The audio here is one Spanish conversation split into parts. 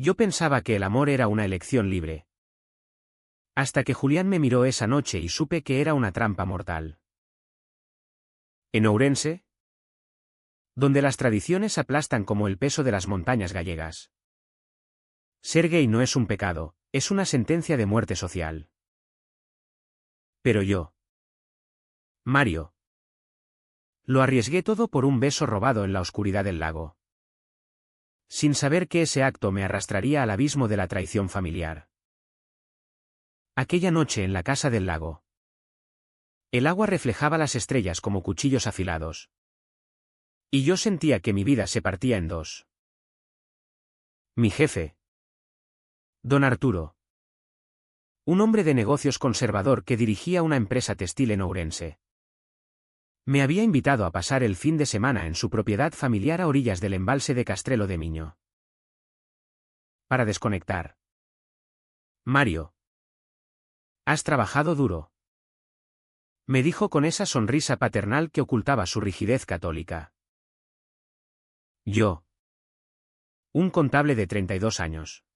Yo pensaba que el amor era una elección libre. Hasta que Julián me miró esa noche y supe que era una trampa mortal. En Ourense, donde las tradiciones aplastan como el peso de las montañas gallegas. Ser gay no es un pecado, es una sentencia de muerte social. Pero yo, Mario, lo arriesgué todo por un beso robado en la oscuridad del lago. Sin saber que ese acto me arrastraría al abismo de la traición familiar. Aquella noche en la casa del lago. El agua reflejaba las estrellas como cuchillos afilados. Y yo sentía que mi vida se partía en dos. Mi jefe, don Arturo. Un hombre de negocios conservador que dirigía una empresa textil en Ourense. Me había invitado a pasar el fin de semana en su propiedad familiar a orillas del embalse de Castrelo de Miño. Para desconectar. Mario. Has trabajado duro. Me dijo con esa sonrisa paternal que ocultaba su rigidez católica. Yo. Un contable de 32 años.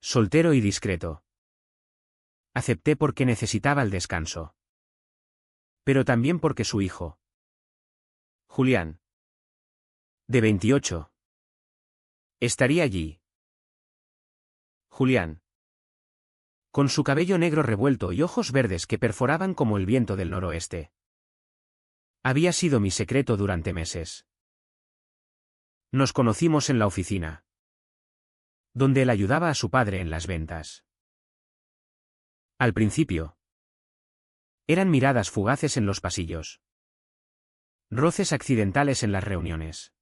Soltero y discreto. Acepté porque necesitaba el descanso. Pero también porque su hijo, Julián, de 28, estaría allí. Julián, con su cabello negro revuelto y ojos verdes que perforaban como el viento del noroeste. Había sido mi secreto durante meses. Nos conocimos en la oficina, donde él ayudaba a su padre en las ventas. Al principio, eran miradas fugaces en los pasillos. Roces accidentales en las reuniones.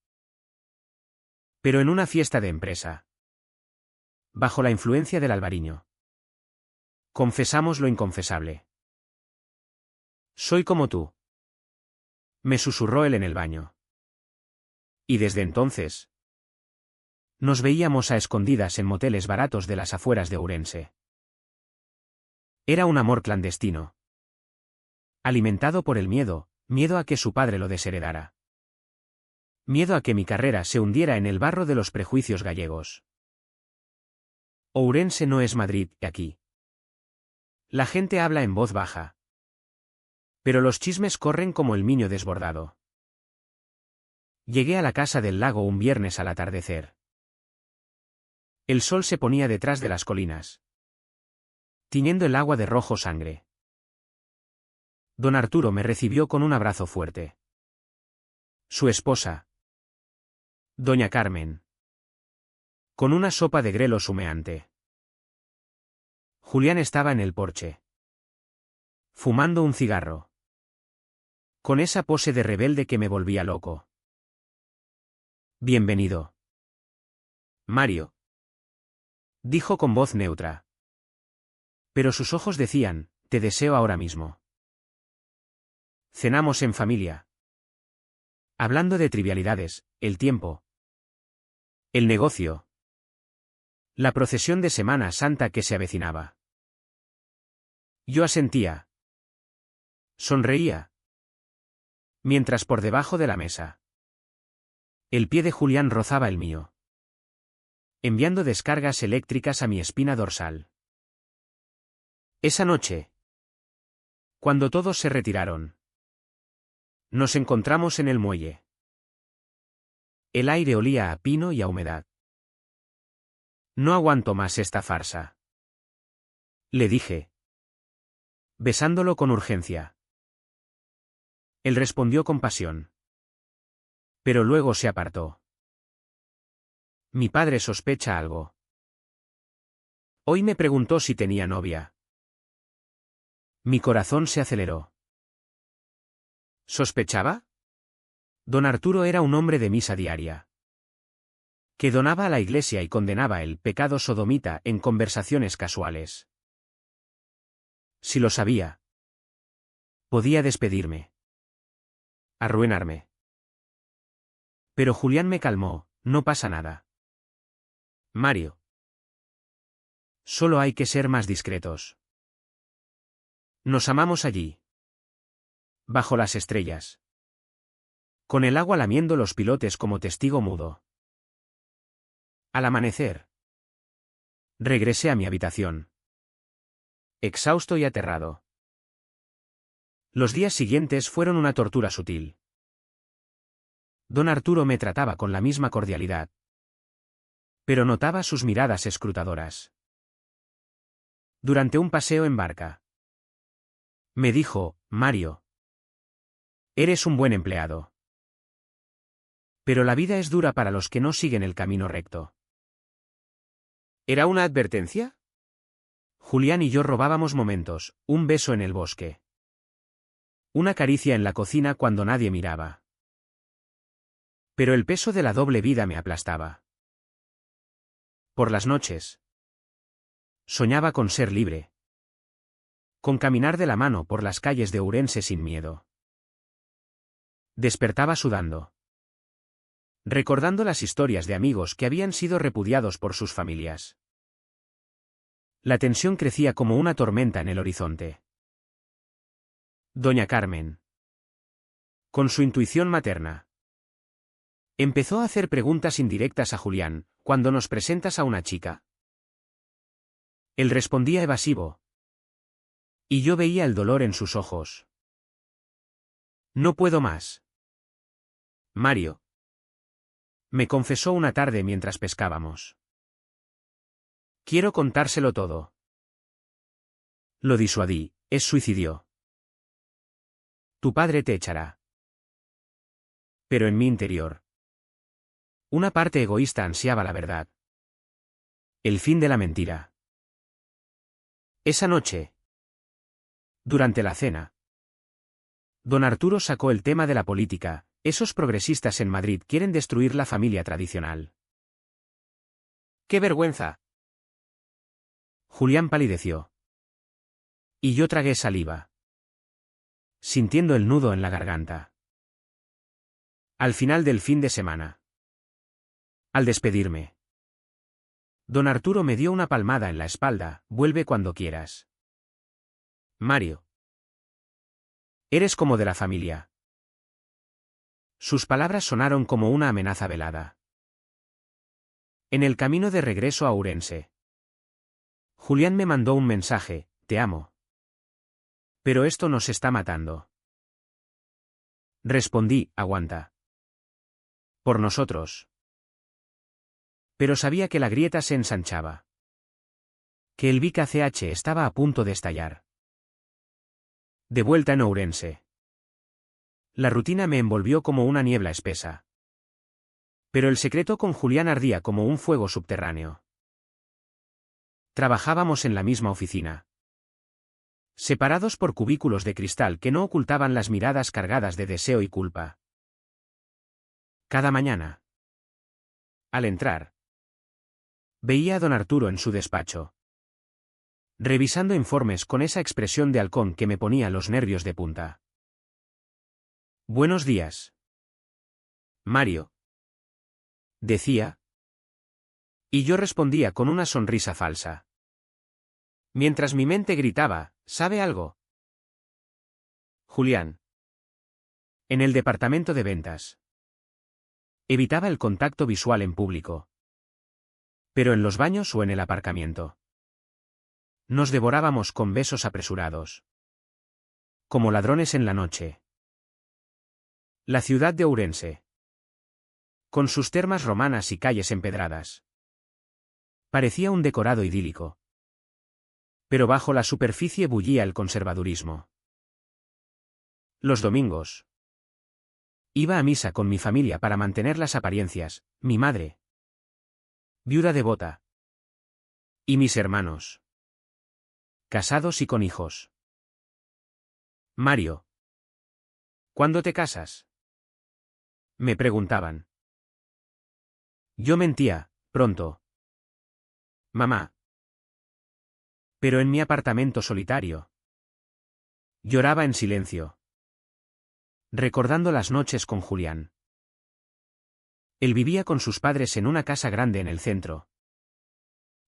Pero en una fiesta de empresa, bajo la influencia del albariño, confesamos lo inconfesable. Soy como tú, me susurró él en el baño. Y desde entonces, nos veíamos a escondidas en moteles baratos de las afueras de Ourense. Era un amor clandestino, alimentado por el miedo a que su padre lo desheredara. Miedo a que mi carrera se hundiera en el barro de los prejuicios gallegos. Ourense no es Madrid, aquí. La gente habla en voz baja. Pero los chismes corren como el Miño desbordado. Llegué a la casa del lago un viernes al atardecer. El sol se ponía detrás de las colinas, tiñendo el agua de rojo sangre. Don Arturo me recibió con un abrazo fuerte. Su esposa, doña Carmen, con una sopa de grelos humeante. Julián estaba en el porche, fumando un cigarro, con esa pose de rebelde que me volvía loco. Bienvenido, Mario, dijo con voz neutra. Pero sus ojos decían, te deseo ahora mismo. Cenamos en familia, hablando de trivialidades, el tiempo, el negocio, la procesión de Semana Santa que se avecinaba. Yo asentía. Sonreía. Mientras por debajo de la mesa, el pie de Julián rozaba el mío, enviando descargas eléctricas a mi espina dorsal. Esa noche, cuando todos se retiraron, nos encontramos en el muelle. El aire olía a pino y a humedad. No aguanto más esta farsa, le dije, besándolo con urgencia. Él respondió con pasión. Pero luego se apartó. Mi padre sospecha algo. Hoy me preguntó si tenía novia. Mi corazón se aceleró. ¿Sospechaba? Don Arturo era un hombre de misa diaria, que donaba a la iglesia y condenaba el pecado sodomita en conversaciones casuales. Si lo sabía, podía despedirme, arruinarme. Pero Julián me calmó, no pasa nada. Mario. Solo hay que ser más discretos. Nos amamos allí, bajo las estrellas, con el agua lamiendo los pilotes como testigo mudo. Al amanecer, Regresé a mi habitación, exhausto y aterrado. Los días siguientes fueron una tortura sutil. Don Arturo me trataba con la misma cordialidad, pero notaba sus miradas escrutadoras. Durante un paseo en barca, me dijo: Mario, eres un buen empleado. Pero la vida es dura para los que no siguen el camino recto. ¿Era una advertencia? Julián y yo robábamos momentos, un beso en el bosque, una caricia en la cocina cuando nadie miraba. Pero el peso de la doble vida me aplastaba. Por las noches, soñaba con ser libre, con caminar de la mano por las calles de Ourense sin miedo. Despertaba sudando, recordando las historias de amigos que habían sido repudiados por sus familias. La tensión crecía como una tormenta en el horizonte. Doña Carmen, con su intuición materna, empezó a hacer preguntas indirectas a Julián: ¿cuándo nos presentas a una chica? Él respondía evasivo, y yo veía el dolor en sus ojos. No puedo más, Mario, me confesó una tarde mientras pescábamos. Quiero contárselo todo. Lo disuadí: es suicidio. Tu padre te echará. Pero en mi interior, una parte egoísta ansiaba la verdad. El fin de la mentira. Esa noche, durante la cena, don Arturo sacó el tema de la política: esos progresistas en Madrid quieren destruir la familia tradicional. ¡Qué vergüenza! Julián palideció. Y yo tragué saliva, sintiendo el nudo en la garganta. Al final del fin de semana, al despedirme, don Arturo me dio una palmada en la espalda: vuelve cuando quieras. Mario, eres como de la familia. Sus palabras sonaron como una amenaza velada. En el camino de regreso a Ourense, Julián me mandó un mensaje: te amo. Pero esto nos está matando. Respondí: aguanta. Por nosotros. Pero sabía que la grieta se ensanchaba, que el Vica CH estaba a punto de estallar. De vuelta en Ourense, la rutina me envolvió como una niebla espesa. Pero el secreto con Julián ardía como un fuego subterráneo. Trabajábamos en la misma oficina, separados por cubículos de cristal que no ocultaban las miradas cargadas de deseo y culpa. Cada mañana, al entrar, veía a don Arturo en su despacho, revisando informes con esa expresión de halcón que me ponía los nervios de punta. Buenos días, Mario, decía, y yo respondía con una sonrisa falsa, mientras mi mente gritaba: ¿sabe algo? Julián. En el departamento de ventas, evitaba el contacto visual en público. Pero en los baños o en el aparcamiento, nos devorábamos con besos apresurados, como ladrones en la noche. La ciudad de Ourense, con sus termas romanas y calles empedradas, parecía un decorado idílico. Pero bajo la superficie bullía el conservadurismo. Los domingos, iba a misa con mi familia para mantener las apariencias: mi madre, viuda devota, y mis hermanos, casados y con hijos. Mario, ¿cuándo te casas?, me preguntaban. Yo mentía: pronto. Mamá. Pero en mi apartamento solitario, lloraba en silencio, recordando las noches con Julián. Él vivía con sus padres en una casa grande en el centro,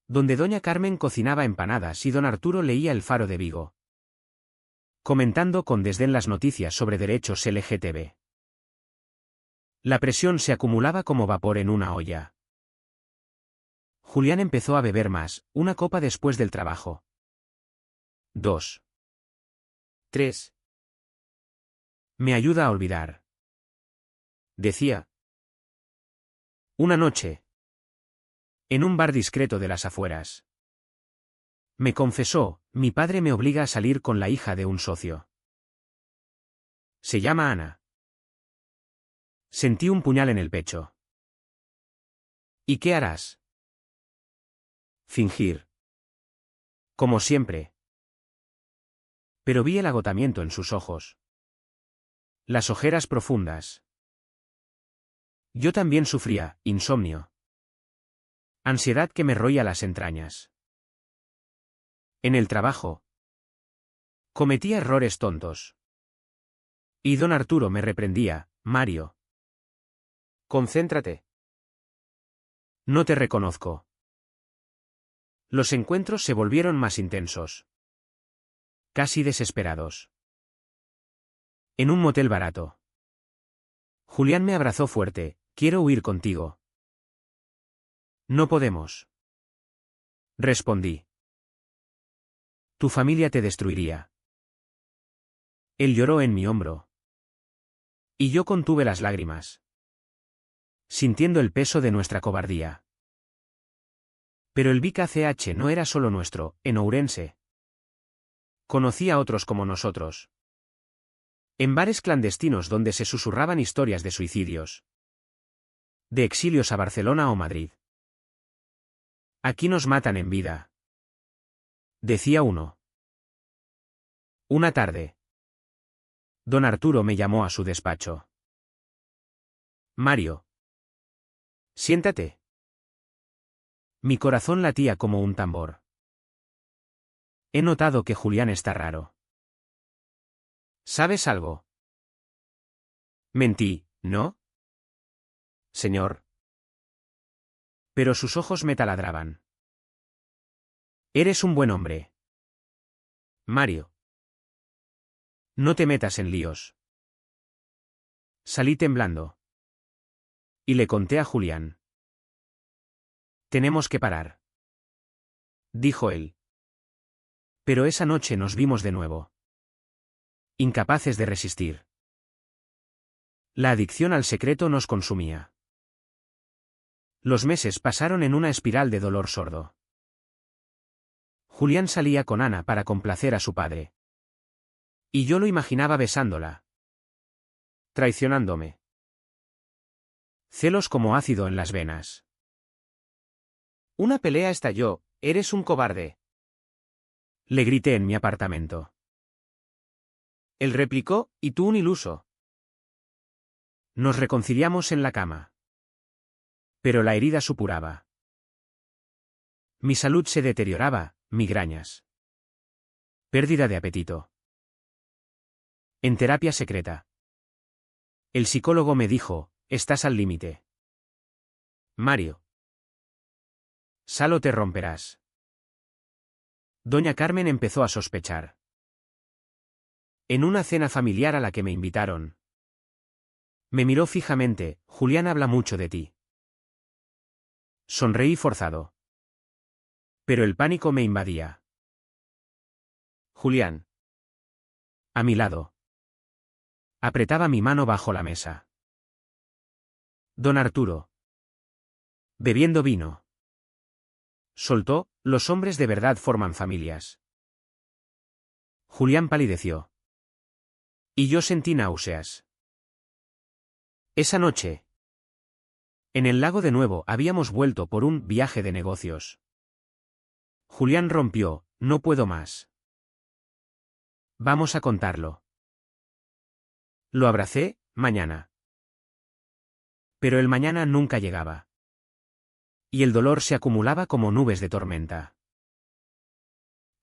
donde doña Carmen cocinaba empanadas y don Arturo leía El Faro de Vigo, comentando con desdén las noticias sobre derechos LGTB. La presión se acumulaba como vapor en una olla. Julián empezó a beber más, una copa después del trabajo. 2. 3. Me ayuda a olvidar. Decía. Una noche. En un bar discreto de las afueras. Me confesó, mi padre me obliga a salir con la hija de un socio. Se llama Ana. Sentí un puñal en el pecho. ¿Y qué harás? Fingir. Como siempre. Pero vi el agotamiento en sus ojos. Las ojeras profundas. Yo también sufría, insomnio. Ansiedad que me roía las entrañas. En el trabajo. Cometía errores tontos. Y don Arturo me reprendía, Mario. Concéntrate. No te reconozco. Los encuentros se volvieron más intensos. Casi desesperados. En un motel barato. Julián me abrazó fuerte, quiero huir contigo. No podemos. Respondí. Tu familia te destruiría. Él lloró en mi hombro. Y yo contuve las lágrimas. Sintiendo el peso de nuestra cobardía. Pero el Vic ACH no era solo nuestro, en Ourense. Conocí a otros como nosotros. En bares clandestinos donde se susurraban historias de suicidios. De exilios a Barcelona o Madrid. Aquí nos matan en vida. Decía uno. Una tarde. Don Arturo me llamó a su despacho. Mario. Siéntate. Mi corazón latía como un tambor. He notado que Julián está raro. ¿Sabes algo? Mentí, ¿no? Señor. Pero sus ojos me taladraban. Eres un buen hombre. Mario. No te metas en líos. Salí temblando. Y le conté a Julián. Tenemos que parar. Dijo él. Pero esa noche nos vimos de nuevo. Incapaces de resistir. La adicción al secreto nos consumía. Los meses pasaron en una espiral de dolor sordo. Julián salía con Ana para complacer a su padre. Y yo lo imaginaba besándola. Traicionándome. Celos como ácido en las venas. Una pelea estalló, eres un cobarde. Le grité en mi apartamento. Él replicó, y tú un iluso. Nos reconciliamos en la cama. Pero la herida supuraba. Mi salud se deterioraba, migrañas. Pérdida de apetito. En terapia secreta. El psicólogo me dijo, estás al límite. Mario. Sal o te romperás. Doña Carmen empezó a sospechar. En una cena familiar a la que me invitaron. Me miró fijamente, Julián habla mucho de ti. Sonreí forzado. Pero el pánico me invadía. Julián. A mi lado. Apretaba mi mano bajo la mesa. Don Arturo. Bebiendo vino. Soltó, los hombres de verdad forman familias. Julián palideció. Y yo sentí náuseas. Esa noche. En el lago de nuevo habíamos vuelto por un viaje de negocios. Julián rompió, no puedo más. Vamos a contarlo. Lo abracé, mañana. Pero el mañana nunca llegaba. Y el dolor se acumulaba como nubes de tormenta.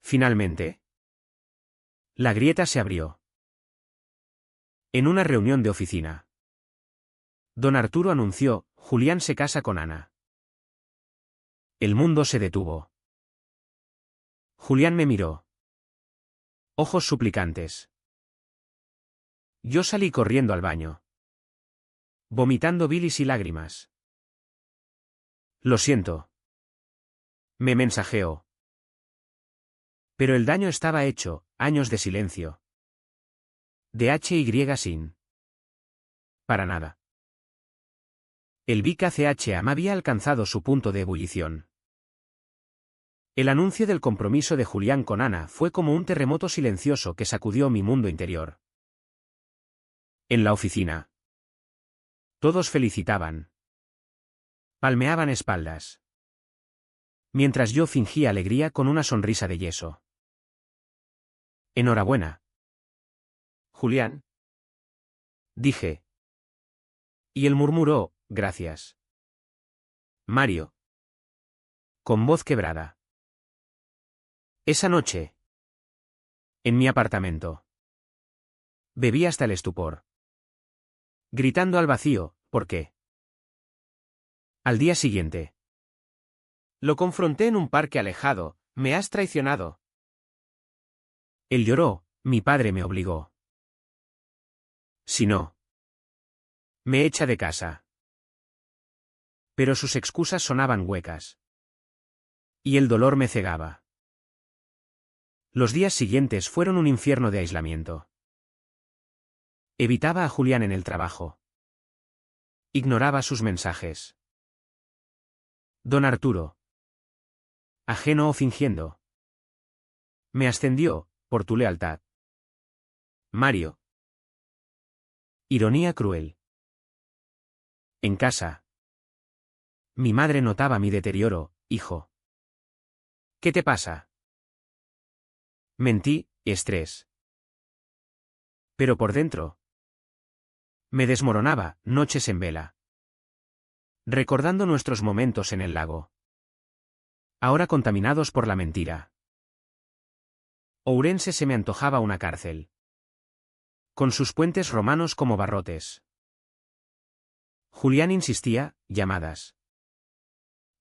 Finalmente. La grieta se abrió. En una reunión de oficina. Don Arturo anunció, Julián se casa con Ana. El mundo se detuvo. Julián me miró. Ojos suplicantes. Yo salí corriendo al baño. Vomitando bilis y lágrimas. Lo siento. Me mensajeó. Pero el daño estaba hecho, años de silencio. De HY sin. Para nada. El Big ACHAM había alcanzado su punto de ebullición. El anuncio del compromiso de Julián con Ana fue como un terremoto silencioso que sacudió mi mundo interior. En la oficina. Todos felicitaban. Palmeaban espaldas. Mientras yo fingía alegría con una sonrisa de yeso. Enhorabuena. Julián. Dije. Y él murmuró, gracias. Mario. Con voz quebrada. Esa noche. En mi apartamento. Bebí hasta el estupor. Gritando al vacío, ¿por qué? Al día siguiente. Lo confronté en un parque alejado, me has traicionado. Él lloró, mi padre me obligó. Si no. Me echa de casa. Pero sus excusas sonaban huecas. Y el dolor me cegaba. Los días siguientes fueron un infierno de aislamiento. Evitaba a Julián en el trabajo. Ignoraba sus mensajes. Don Arturo. Ajeno o fingiendo. Me ascendió, por tu lealtad. Mario. Ironía cruel. En casa. Mi madre notaba mi deterioro, hijo. ¿Qué te pasa? Mentí, estrés. Pero por dentro. Me desmoronaba, noches en vela. Recordando nuestros momentos en el lago. Ahora contaminados por la mentira. Ourense se me antojaba una cárcel. Con sus puentes romanos como barrotes. Julián insistía, llamadas.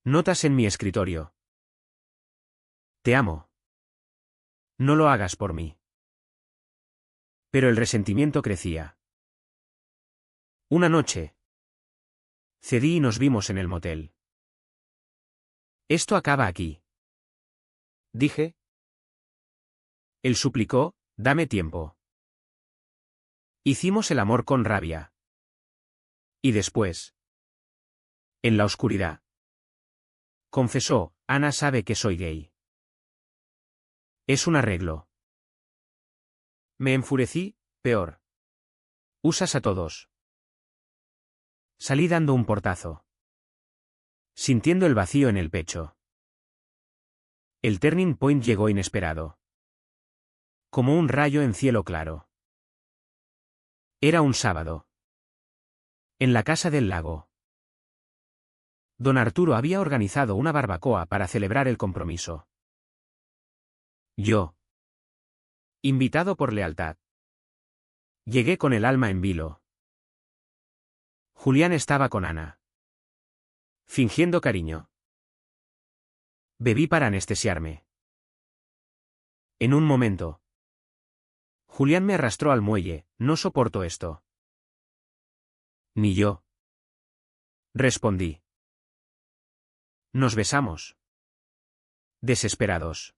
Notas en mi escritorio. Te amo. No lo hagas por mí. Pero el resentimiento crecía. Una noche. Cedí y nos vimos en el motel. Esto acaba aquí. Dije. Él suplicó, dame tiempo. Hicimos el amor con rabia. Y después. En la oscuridad. Confesó, Ana sabe que soy gay. Es un arreglo. Me enfurecí, peor. Usas a todos. Salí dando un portazo. Sintiendo el vacío en el pecho. El turning point llegó inesperado. Como un rayo en cielo claro. Era un sábado. En la casa del lago. Don Arturo había organizado una barbacoa para celebrar el compromiso. Yo. Invitado por lealtad. Llegué con el alma en vilo. Julián estaba con Ana. Fingiendo cariño. Bebí para anestesiarme. En un momento. Julián me arrastró al muelle, no soporto esto. Ni yo. Respondí. Nos besamos. Desesperados.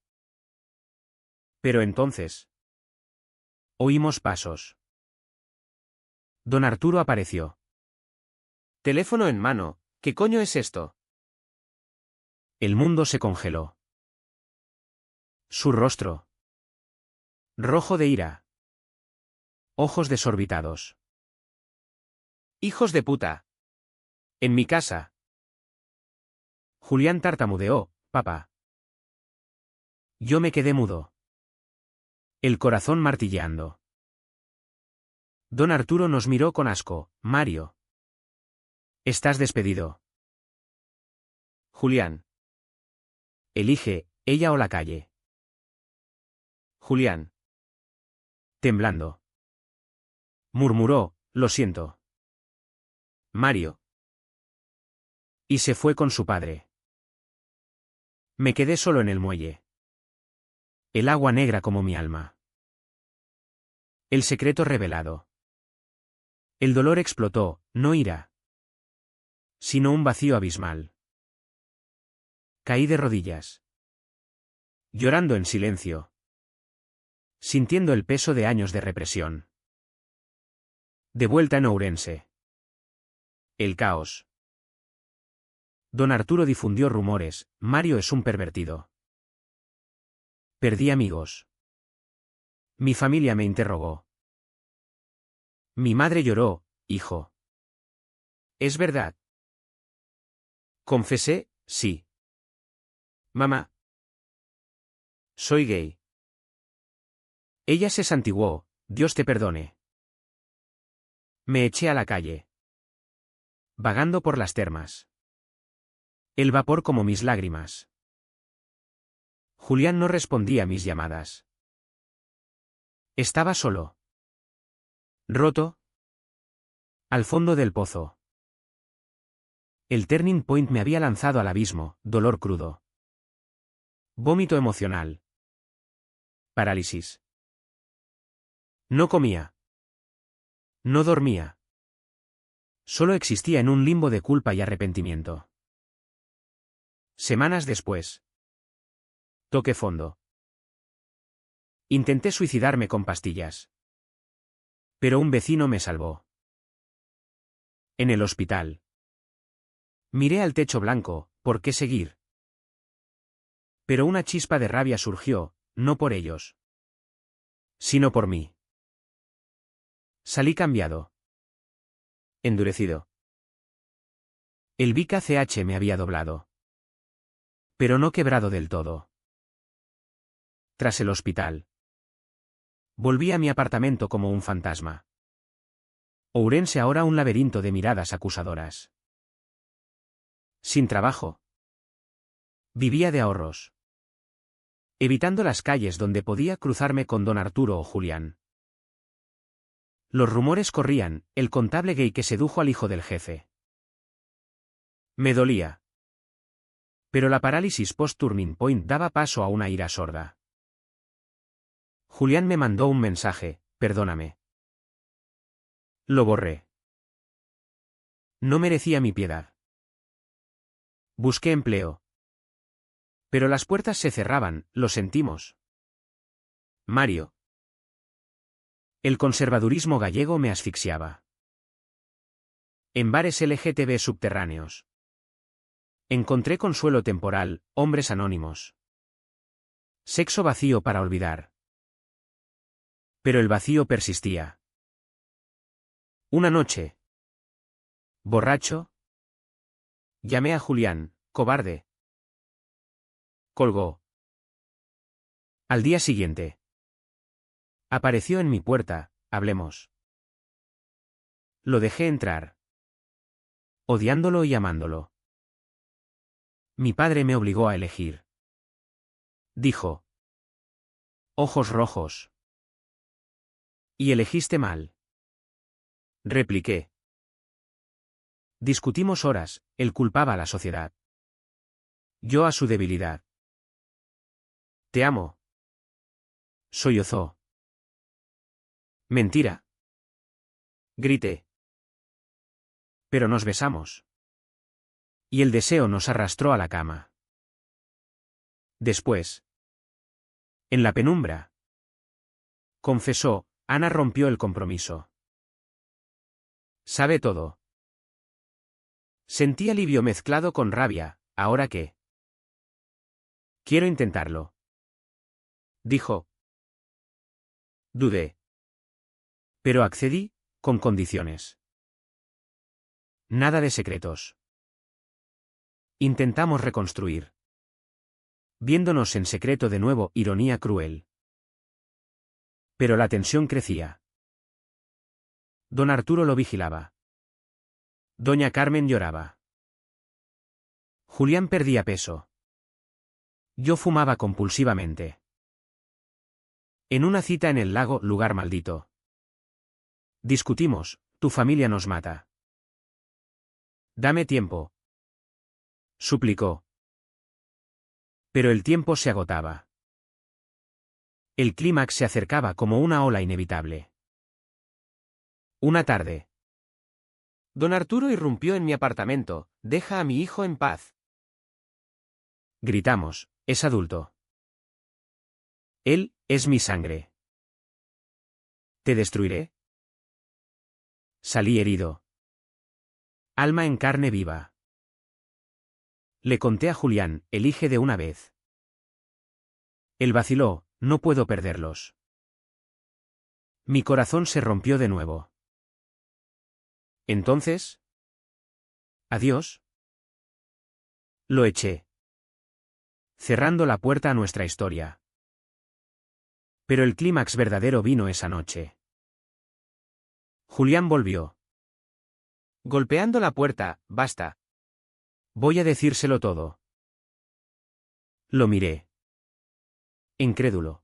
Pero entonces. Oímos pasos. Don Arturo apareció. Teléfono en mano, ¿qué coño es esto? El mundo se congeló. Su rostro. Rojo de ira. Ojos desorbitados. Hijos de puta. En mi casa. Julián tartamudeó, papá. Yo me quedé mudo. El corazón martilleando. Don Arturo nos miró con asco, Mario. Estás despedido. Julián. Elige, ella o la calle. Julián. Temblando. Murmuró, lo siento. Mario. Y se fue con su padre. Me quedé solo en el muelle. El agua negra como mi alma. El secreto revelado. El dolor explotó, no ira, sino un vacío abismal. Caí de rodillas. Llorando en silencio. Sintiendo el peso de años de represión. De vuelta en Ourense. El caos. Don Arturo difundió rumores, Mario es un pervertido. Perdí amigos. Mi familia me interrogó. Mi madre lloró, hijo. ¿Es verdad? Confesé, sí. Mamá. Soy gay. Ella se santiguó, Dios te perdone. Me eché a la calle. Vagando por las termas. El vapor como mis lágrimas. Julián no respondía a mis llamadas. Estaba solo. Roto. Al fondo del pozo. El turning point me había lanzado al abismo, dolor crudo. Vómito emocional. Parálisis. No comía. No dormía. Solo existía en un limbo de culpa y arrepentimiento. Semanas después. Toqué fondo. Intenté suicidarme con pastillas. Pero un vecino me salvó. En el hospital. Miré al techo blanco, ¿por qué seguir? Pero una chispa de rabia surgió, no por ellos. Sino por mí. Salí cambiado. Endurecido. El Vic ACH me había doblado. Pero no quebrado del todo. Tras el hospital. Volví a mi apartamento como un fantasma. Ourense ahora un laberinto de miradas acusadoras. Sin trabajo. Vivía de ahorros. Evitando las calles donde podía cruzarme con don Arturo o Julián. Los rumores corrían, el contable gay que sedujo al hijo del jefe. Me dolía. Pero la parálisis post-turning point daba paso a una ira sorda. Julián me mandó un mensaje, perdóname. Lo borré. No merecía mi piedad. Busqué empleo. Pero las puertas se cerraban, lo sentimos. Mario. El conservadurismo gallego me asfixiaba. En bares LGTB subterráneos. Encontré consuelo temporal, hombres anónimos. Sexo vacío para olvidar. Pero el vacío persistía. Una noche. Borracho. Llamé a Julián, cobarde. Colgó. Al día siguiente. Apareció en mi puerta, hablemos. Lo dejé entrar. Odiándolo y amándolo. Mi padre me obligó a elegir. Dijo. Ojos rojos. Y elegiste mal. Repliqué. Discutimos horas, él culpaba a la sociedad. Yo a su debilidad. Te amo. Sollozó. Mentira. Grité. Pero nos besamos. Y el deseo nos arrastró a la cama. Después. En la penumbra. Confesó, Ana rompió el compromiso. Sabe todo. Sentí alivio mezclado con rabia, ¿ahora qué? Quiero intentarlo. Dijo. Dudé. Pero accedí, con condiciones. Nada de secretos. Intentamos reconstruir. Viéndonos en secreto de nuevo, ironía cruel. Pero la tensión crecía. Don Arturo lo vigilaba. Doña Carmen lloraba. Julián perdía peso. Yo fumaba compulsivamente. En una cita en el lago, lugar maldito. Discutimos, tu familia nos mata. Dame tiempo. Suplicó. Pero el tiempo se agotaba. El clímax se acercaba como una ola inevitable. Una tarde. Don Arturo irrumpió en mi apartamento, deja a mi hijo en paz. Gritamos, es adulto. Él es mi sangre. ¿Te destruiré? Salí herido. Alma en carne viva. Le conté a Julián, elige de una vez. Él vaciló, no puedo perderlos. Mi corazón se rompió de nuevo. Entonces. ¿Adiós? Lo eché. Cerrando la puerta a nuestra historia. Pero el clímax verdadero vino esa noche. Julián volvió. Golpeando la puerta, basta. Voy a decírselo todo. Lo miré. Incrédulo.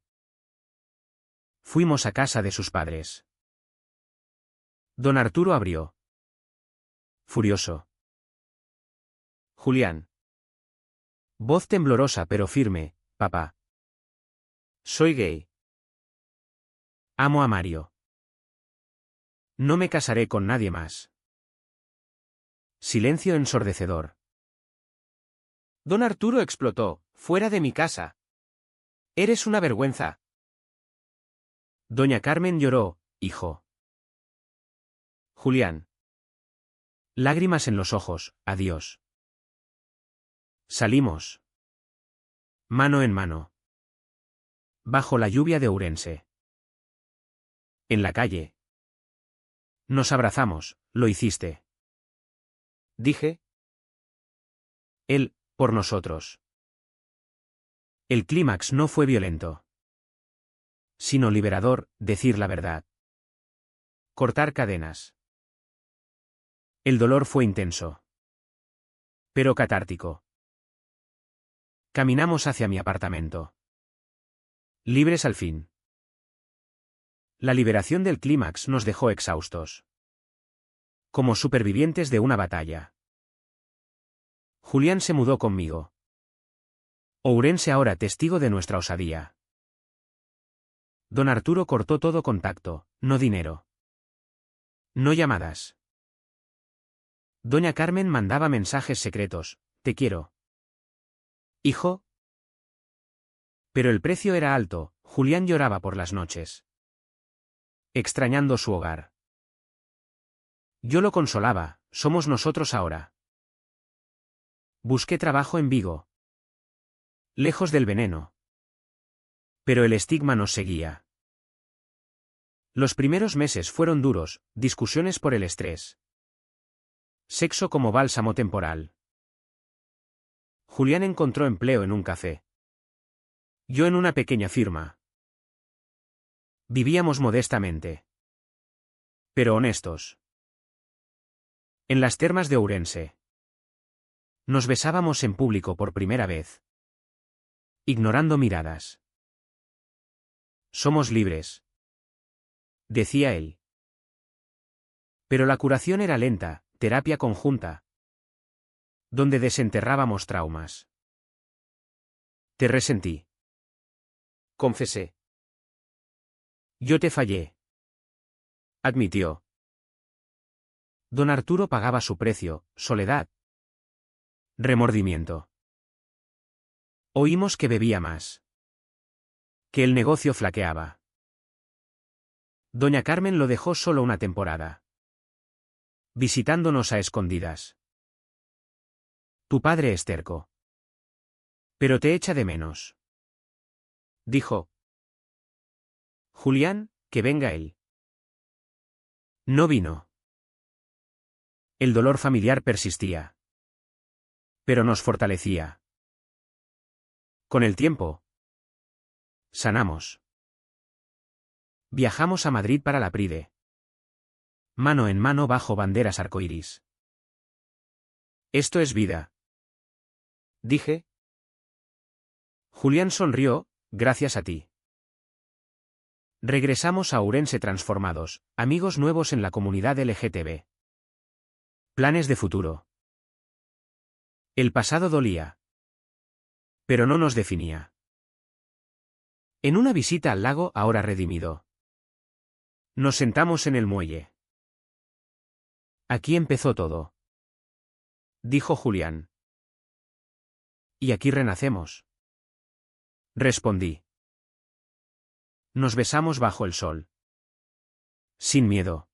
Fuimos a casa de sus padres. Don Arturo abrió. Furioso. Julián. Voz temblorosa pero firme, papá. Soy gay. Amo a Mario. No me casaré con nadie más. Silencio ensordecedor. Don Arturo explotó, fuera de mi casa. Eres una vergüenza. Doña Carmen lloró, hijo. Julián. Lágrimas en los ojos, adiós. Salimos. Mano en mano. Bajo la lluvia de Ourense. En la calle. Nos abrazamos, lo hiciste. Dije. Él, por nosotros. El clímax no fue violento. Sino liberador, decir la verdad. Cortar cadenas. El dolor fue intenso. Pero catártico. Caminamos hacia mi apartamento. Libres al fin. La liberación del clímax nos dejó exhaustos. Como supervivientes de una batalla. Julián se mudó conmigo. Ourense ahora testigo de nuestra osadía. Don Arturo cortó todo contacto, no dinero. No llamadas. Doña Carmen mandaba mensajes secretos, te quiero. Hijo. Pero el precio era alto, Julián lloraba por las noches. Extrañando su hogar. Yo lo consolaba, somos nosotros ahora. Busqué trabajo en Vigo. Lejos del veneno. Pero el estigma nos seguía. Los primeros meses fueron duros, discusiones por el estrés. Sexo como bálsamo temporal. Julián encontró empleo en un café. Yo en una pequeña firma. Vivíamos modestamente. Pero honestos. En las termas de Ourense. Nos besábamos en público por primera vez. Ignorando miradas. Somos libres. Decía él. Pero la curación era lenta, terapia conjunta. Donde desenterrábamos traumas. Te resentí. Confesé. Yo te fallé. Admitió. Don Arturo pagaba su precio, soledad. Remordimiento. Oímos que bebía más. Que el negocio flaqueaba. Doña Carmen lo dejó solo una temporada. Visitándonos a escondidas. Tu padre es terco. Pero te echa de menos. Dijo. Julián, que venga él. No vino. El dolor familiar persistía. Pero nos fortalecía. Con el tiempo. Sanamos. Viajamos a Madrid para la Pride. Mano en mano bajo banderas arcoíris. Esto es vida. Dije. Julián sonrió, gracias a ti. Regresamos a Ourense transformados, amigos nuevos en la comunidad LGTB. Planes de futuro. El pasado dolía. Pero no nos definía. En una visita al lago ahora redimido. Nos sentamos en el muelle. Aquí empezó todo. Dijo Julián. Y aquí renacemos. Respondí. Nos besamos bajo el sol. Sin miedo.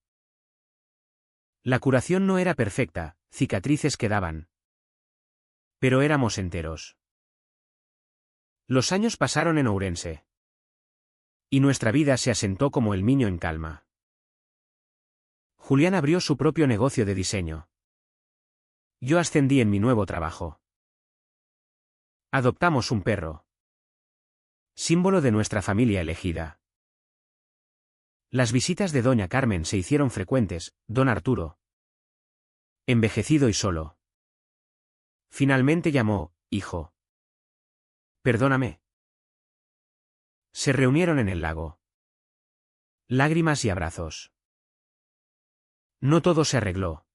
La curación no era perfecta, cicatrices quedaban. Pero éramos enteros. Los años pasaron en Ourense. Y nuestra vida se asentó como el niño en calma. Julián abrió su propio negocio de diseño. Yo ascendí en mi nuevo trabajo. Adoptamos un perro. Símbolo de nuestra familia elegida. Las visitas de doña Carmen se hicieron frecuentes, don Arturo. Envejecido y solo. Finalmente llamó, hijo. Perdóname. Se reunieron en el lago. Lágrimas y abrazos. No todo se arregló.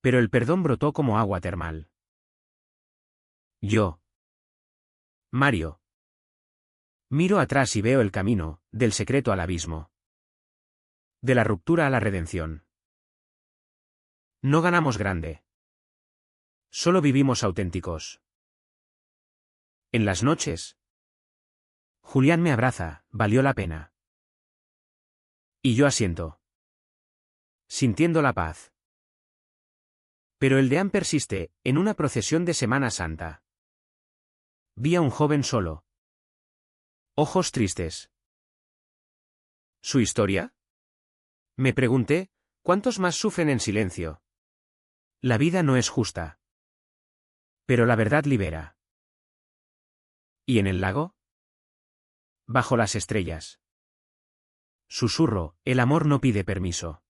Pero el perdón brotó como agua termal. Yo. Mario. Miro atrás y veo el camino, del secreto al abismo. De la ruptura a la redención. No ganamos grande. Solo vivimos auténticos. En las noches. Julián me abraza, valió la pena. Y yo asiento. Sintiendo la paz. Pero el deán persiste, en una procesión de Semana Santa. Vi a un joven solo. Ojos tristes. ¿Su historia? Me pregunté, ¿cuántos más sufren en silencio? La vida no es justa. Pero la verdad libera. ¿Y en el lago? Bajo las estrellas. Susurro, el amor no pide permiso.